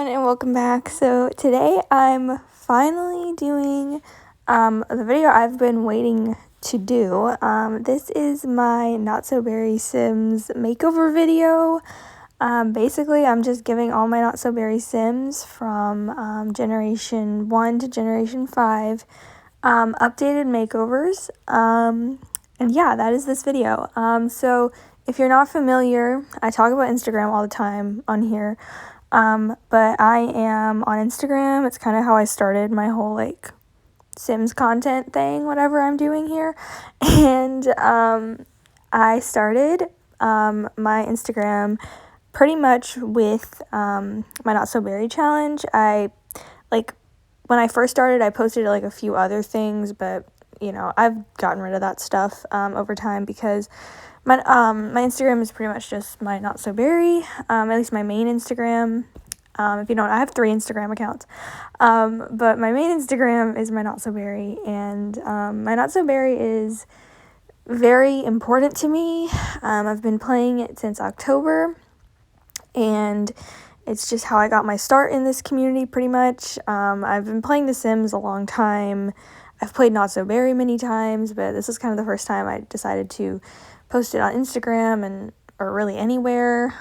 everyone, and welcome back. So today I'm finally doing the video I've been waiting to do. This is my Not So Berry Sims makeover video. Basically I'm just giving all my Not So Berry Sims from Generation 1 to Generation 5 updated makeovers. And yeah, that is this video. So if you're not familiar, I talk about Instagram all the time on here. But I am on Instagram. It's kind of how I started my whole Sims content thing, whatever I'm doing here. And I started my Instagram pretty much with my Not So Berry challenge. When I first started, I posted a few other things, but I've gotten rid of that stuff over time because my Instagram is pretty much just my Not So Berry, at least my main Instagram. If you don't, I have 3 Instagram accounts, but my main Instagram is my Not So Berry, and my Not So Berry is very important to me. I've been playing it since October, and it's just how I got my start in this community pretty much. I've been playing The Sims a long time. I've played Not So Berry many times, but this is kind of the first time I decided to post it on Instagram or really anywhere.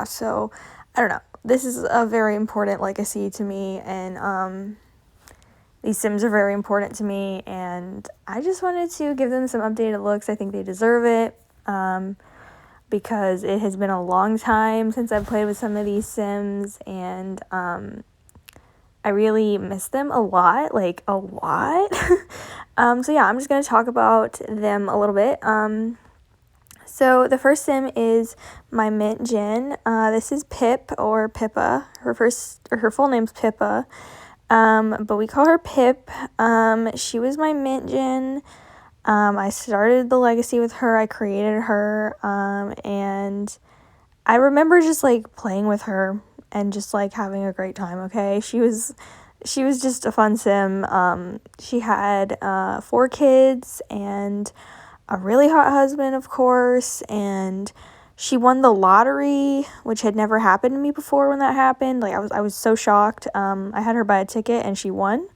So I don't know. This is a very important legacy to me, and these Sims are very important to me, and I just wanted to give them some updated looks. I think they deserve it. Because it has been a long time since I've played with some of these Sims, and I really miss them a lot, So yeah, I'm just going to talk about them a little bit. So the first Sim is my Mint Gen. This is Pip, or Pippa. Her full name's Pippa, but we call her Pip. She was my Mint Gen. I started the legacy with her. I created her, and I remember just playing with her and just having a great time. Okay, she was just a fun Sim. She had 4 kids and a really hot husband, of course, and she won the lottery, which had never happened to me before. When that happened, I was so shocked. I had her buy a ticket and she won.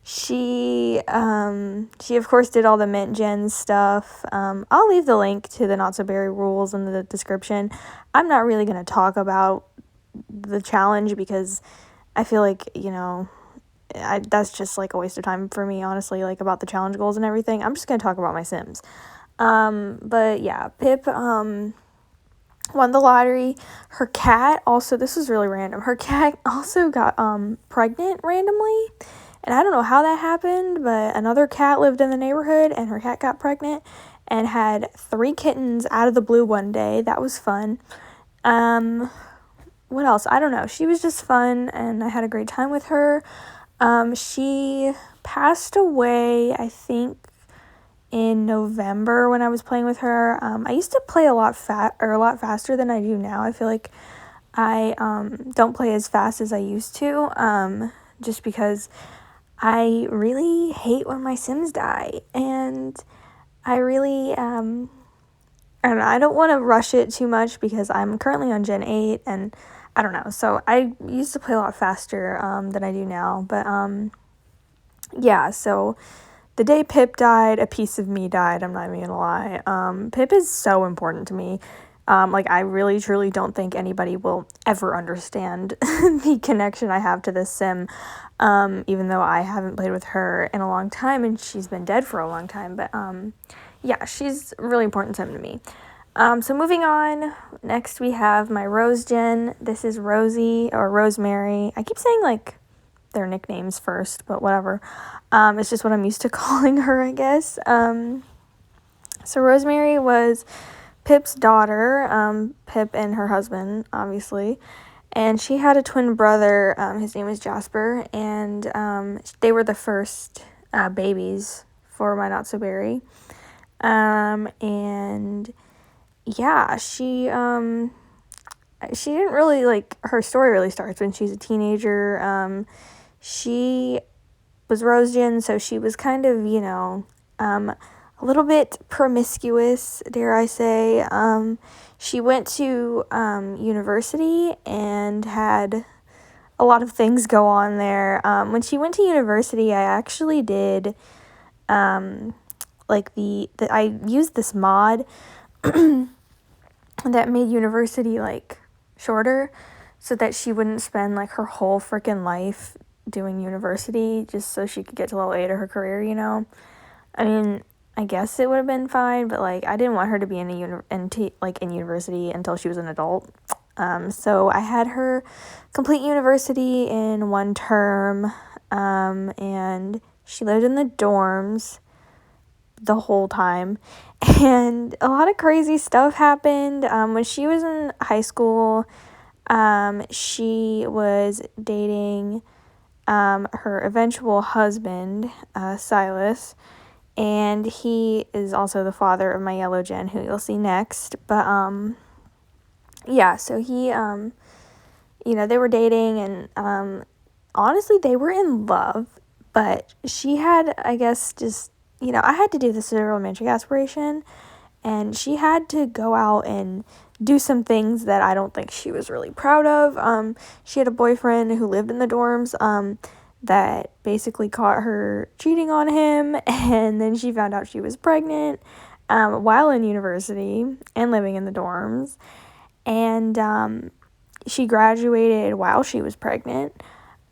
She of course did all the Mint Gen stuff. I'll leave the link to the Not So Berry rules in the description. I'm not really going to talk about the challenge because I feel that's just a waste of time for me, honestly, about the challenge goals and everything. I'm just going to talk about my Sims. But yeah, Pip, won the lottery. Her cat also, this was really random. Her cat also got, pregnant randomly. And I don't know how that happened, but another cat lived in the neighborhood, and her cat got pregnant and had 3 kittens out of the blue one day. That was fun. What else? I don't know. She was just fun, and I had a great time with her. She passed away, I think, in November when I was playing with her. I used to play a lot faster than I do now. I feel like I don't play as fast as I used to, just because I really hate when my Sims die, and I really, I don't know, I don't want to rush it too much because I'm currently on Gen 8, and I don't know, so I used to play a lot faster, than I do now, but, yeah, so the day Pip died, a piece of me died, I'm not even gonna lie. Pip is so important to me. I really, truly don't think anybody will ever understand the connection I have to this Sim, even though I haven't played with her in a long time, and she's been dead for a long time, but, yeah, she's a really important Sim to me. So moving on, next we have my Rose Gen. This is Rosie, or Rosemary. I keep saying, their nicknames first, but whatever. It's just what I'm used to calling her, I guess. So Rosemary was Pip's daughter, Pip and her husband, obviously, and she had a twin brother. His name was Jasper, and they were the first babies for my Not So Berry. And yeah, she didn't really her story really starts when she's a teenager. She was Rose Gen, so she was kind of a little bit promiscuous, dare I say. She went to university and had a lot of things go on there. When she went to university, I actually did I used this mod that made university like shorter so that she wouldn't spend like her whole freaking life doing university just so she could get to level 8 of her career, you know? I mean, I guess it would have been fine, but like I didn't want her to be in university until she was an adult. So I had her complete university in one term, and she lived in the dorms the whole time, and a lot of crazy stuff happened. When she was in high school, she was dating her eventual husband, Silas, and he is also the father of my yellow gen, who you'll see next. But yeah, so he they were dating, and honestly they were in love, but she had, I guess, just I had to do this as a romantic aspiration, and she had to go out and do some things that I don't think she was really proud of. She had a boyfriend who lived in the dorms, that basically caught her cheating on him, and then she found out she was pregnant, while in university and living in the dorms, and she graduated while she was pregnant,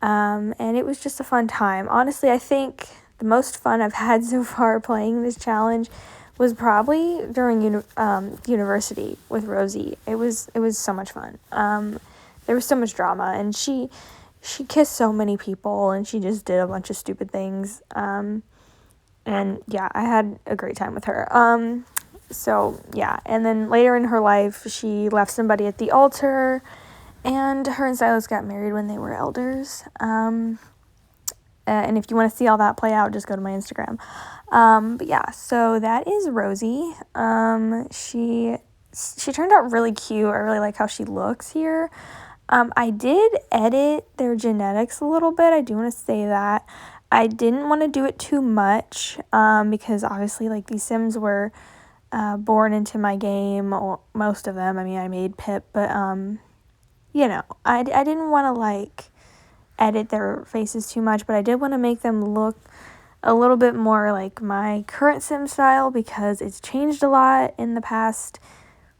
and it was just a fun time. Honestly, I think the most fun I've had so far playing this challenge was probably during university with Rosie. It was so much fun. There was so much drama, and she kissed so many people, and she just did a bunch of stupid things. And yeah, I had a great time with her. So yeah, and then later in her life, she left somebody at the altar, and her and Silas got married when they were elders. And if you want to see all that play out, just go to my Instagram. But yeah, so that is Rosie. She turned out really cute. I really like how she looks here. I did edit their genetics a little bit. I do want to say that. I didn't want to do it too much, because obviously, like, these Sims were born into my game, or most of them. I mean, I made Pip, but, I didn't want to, like, edit their faces too much, but I did want to make them look a little bit more like my current Sim style, because it's changed a lot in the past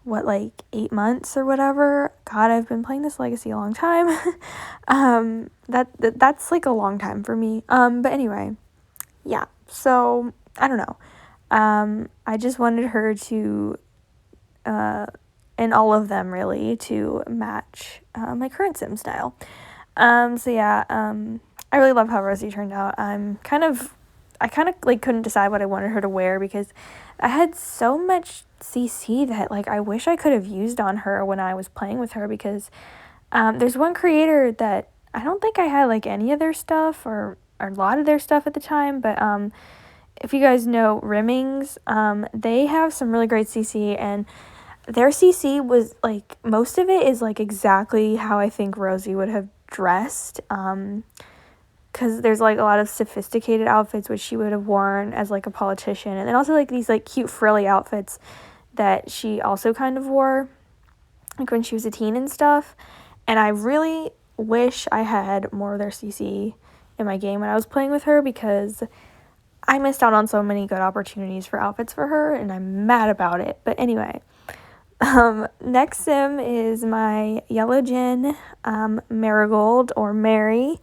8 months or whatever. God, I've been playing this Legacy a long time. That's like a long time for me. But anyway, yeah, so I don't know. I just wanted her to and all of them really to match my current Sim style. So yeah, I really love how Rosie turned out. I kind of like couldn't decide what I wanted her to wear, because I had so much CC that like I wish I could have used on her when I was playing with her, because there's one creator that I don't think I had like any of their stuff or a lot of their stuff at the time, but if you guys know Rimmings, they have some really great CC, and their CC was like, most of it is like exactly how I think Rosie would have dressed, because there's like a lot of sophisticated outfits which she would have worn as like a politician, and then also like these like cute frilly outfits that she also kind of wore like when she was a teen and stuff. And I really wish I had more of their CC in my game when I was playing with her, because I missed out on so many good opportunities for outfits for her, and I'm mad about it. But anyway, next Sim is my yellow gen, Marigold, or Mary.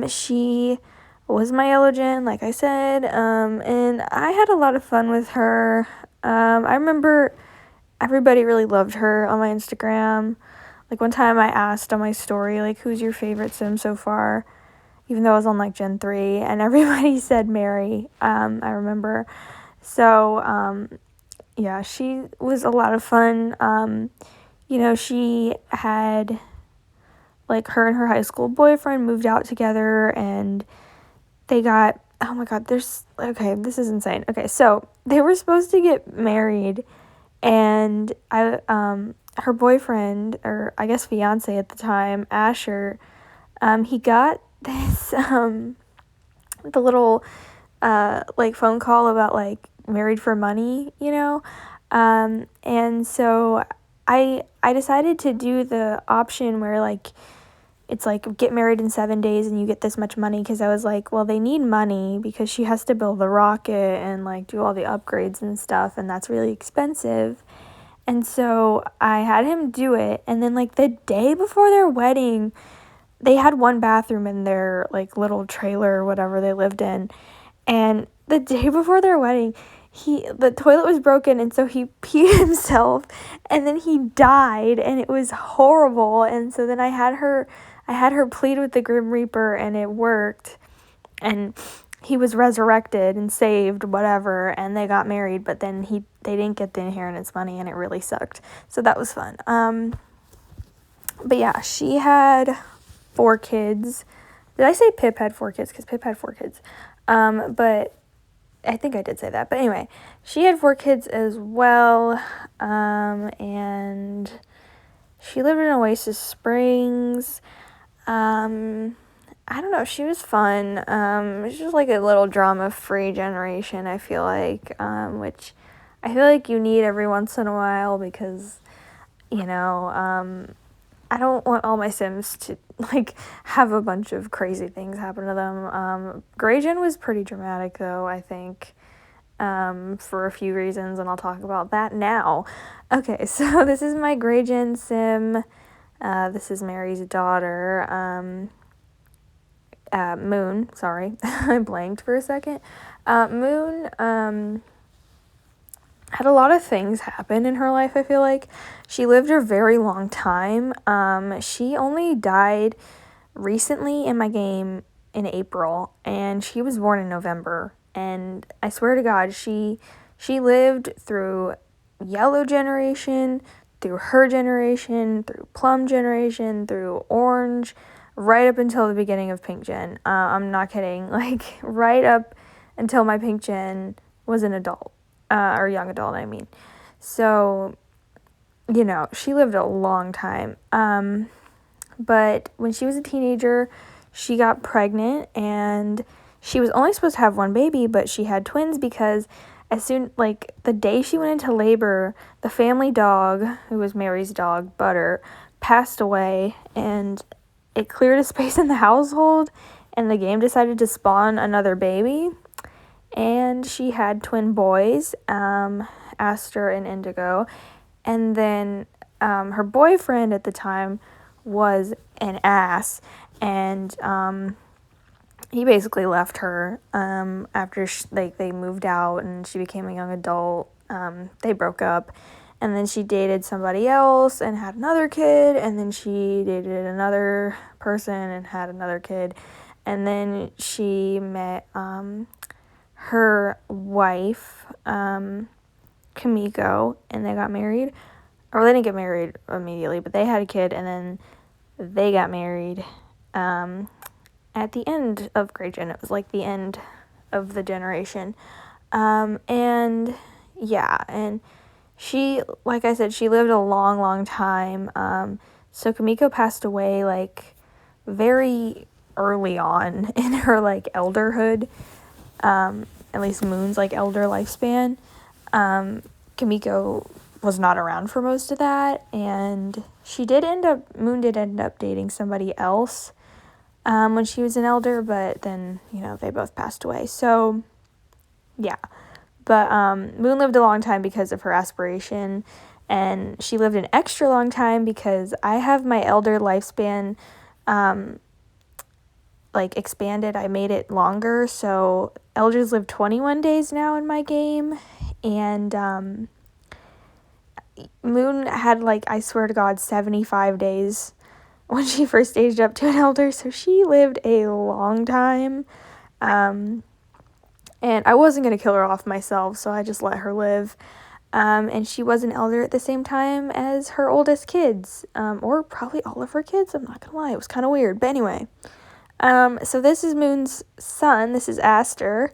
She was my yellow gen, like I said, and I had a lot of fun with her. I remember everybody really loved her on my Instagram. Like, one time I asked on my story, like, who's your favorite Sim so far? Even though I was on, like, Gen 3, and everybody said Mary, I remember. So, yeah, she was a lot of fun. She had, like, her and her high school boyfriend moved out together, and they got, oh my god, this is insane. Okay, so they were supposed to get married, and her boyfriend, or I guess fiance at the time, Asher, he got this, the little, like, phone call about, like, married for money, and so I decided to do the option where, like, it's like get married in 7 days and you get this much money, because I was like, well, they need money because she has to build the rocket and, like, do all the upgrades and stuff, and that's really expensive. And so I had him do it, and then, like, the day before their wedding, they had one bathroom in their, like, little trailer or whatever they lived in, and the day before their wedding, the toilet was broken, and so he peed himself, and then he died, and it was horrible. And so then I had her plead with the Grim Reaper, and it worked, and he was resurrected and saved, whatever, and they got married, but then they didn't get the inheritance money, and it really sucked. So that was fun. But yeah, she had 4 kids. Did I say Pip had 4 kids? Because Pip had 4 kids. But I think I did say that. But anyway, she had 4 kids as well. And she lived in Oasis Springs. I don't know, she was fun. It's just like a little drama-free generation, I feel like, which I feel like you need every once in a while because, I don't want all my Sims to, like, have a bunch of crazy things happen to them. Graygen was pretty dramatic, though, I think, for a few reasons, and I'll talk about that now. Okay, so this is my Graygen Sim. This is Mary's daughter, Moon, sorry, I blanked for a second. Moon, had a lot of things happen in her life, I feel like. She lived a very long time. She only died recently in my game in April, and she was born in November. And I swear to God, she lived through Yellow generation, through her generation, through Plum generation, through Orange, right up until the beginning of Pink Gen. I'm not kidding. Like, right up until my Pink Gen was an adult. Or young adult, I mean. So, she lived a long time. But when she was a teenager, she got pregnant, and she was only supposed to have one baby, but she had twins because the day she went into labor, the family dog, who was Mary's dog, Butter, passed away, and it cleared a space in the household, and the game decided to spawn another baby. And she had twin boys, Aster and Indigo. And then her boyfriend at the time was an ass. And he basically left her after they moved out and she became a young adult. They broke up. And then she dated somebody else and had another kid. And then she dated another person and had another kid. And then she met her wife, Kamiko, and they got married. Or they didn't get married immediately, but they had a kid, and then they got married at the end of Graygen. It was like the end of the generation. And yeah, and she, like I said, she lived a long, long time. So Kamiko passed away, like, very early on in her, like, elderhood. At least Moon's, like, elder lifespan. Kamiko was not around for most of that, and Moon did end up dating somebody else, when she was an elder, but then, they both passed away, so, yeah. But, Moon lived a long time because of her aspiration, and she lived an extra long time because I have my elder lifespan, expanded. I made it longer, so elders live 21 days now in my game, and Moon had, I swear to God, 75 days when she first aged up to an elder, so she lived a long time, and I wasn't going to kill her off myself, so I just let her live, and she was an elder at the same time as her oldest kids, or probably all of her kids, I'm not going to lie, it was kind of weird, but anyway. So this is Moon's son. This is Aster.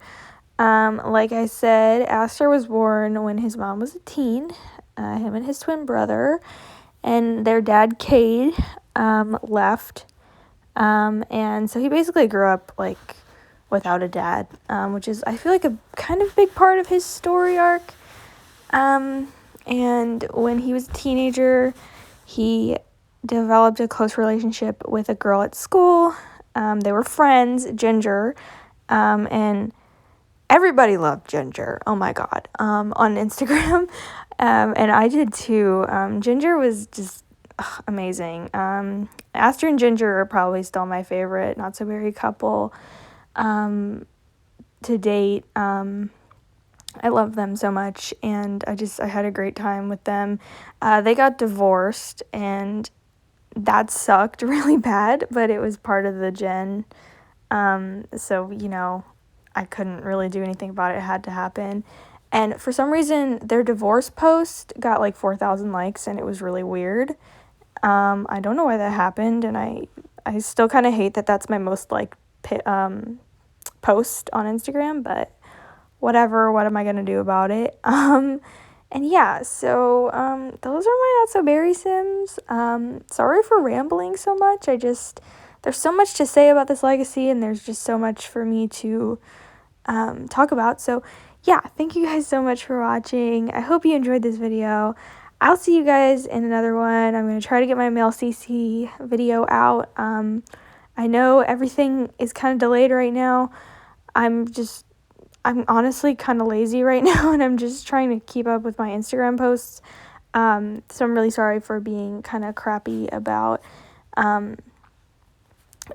Like I said, Aster was born when his mom was a teen, him and his twin brother, and their dad, Cade, left, and so he basically grew up, without a dad, which is, I feel like, a kind of big part of his story arc. And when he was a teenager, he developed a close relationship with a girl at school. They were friends, Ginger, and everybody loved Ginger. Oh my God, on Instagram. And I did too. Ginger was just amazing. Aster and Ginger are probably still my favorite not so very couple to date. I love them so much, and I had a great time with them. They got divorced, and that sucked really bad, but it was part of the gen. So, I couldn't really do anything about it. It had to happen. And for some reason, their divorce post got like 4,000 likes, and it was really weird. I don't know why that happened, and I still kind of hate that that's my most liked post on Instagram, but whatever, what am I going to do about it? And yeah, so those are my not so berry sims. Sorry for rambling so much. There's so much to say about this legacy, and there's just so much for me to talk about. So yeah, thank you guys so much for watching. I hope you enjoyed this video. I'll see you guys in another one. I'm going to try to get my male CC video out. I know everything is kind of delayed right now. I'm honestly kind of lazy right now, and I'm just trying to keep up with my Instagram posts. So I'm really sorry for being kind of crappy about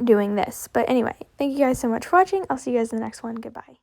doing this. But anyway, thank you guys so much for watching. I'll see you guys in the next one. Goodbye.